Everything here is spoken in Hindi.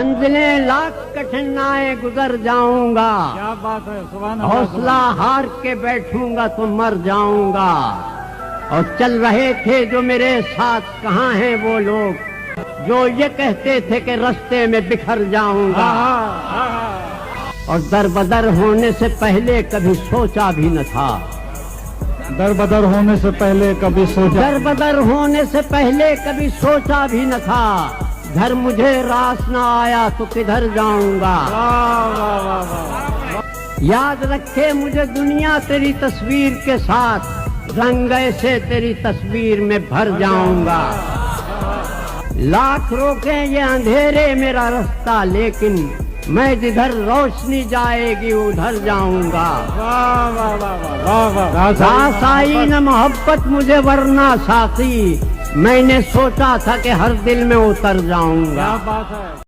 मंजिलें लाख कठिनाएं गुजर जाऊंगा, क्या बात है, सुभान अल्लाह। हौसला हार के बैठूंगा तो मर जाऊंगा। और चल रहे थे जो मेरे साथ, कहाँ हैं वो लोग जो ये कहते थे कि रास्ते में बिखर जाऊंगा। और दर बदर होने से पहले कभी सोचा भी न था, दर बदर होने से पहले कभी सोचा, दर बदर होने से पहले कभी सोचा भी न था। घर मुझे रास न आया तो किधर जाऊंगा। वाह वाह वाह वाह। याद रखे मुझे दुनिया तेरी तस्वीर के साथ, रंग ऐसे तेरी तस्वीर में भर जाऊंगा। लाख रोके ये अंधेरे मेरा रास्ता, लेकिन मैं जिधर रोशनी जाएगी उधर जाऊंगा। वाह वाह वाह वाह वाह। रास आई न मोहब्बत मुझे वरना साथी, मैंने सोचा था कि हर दिल में उतर जाऊंगा। क्या बात है।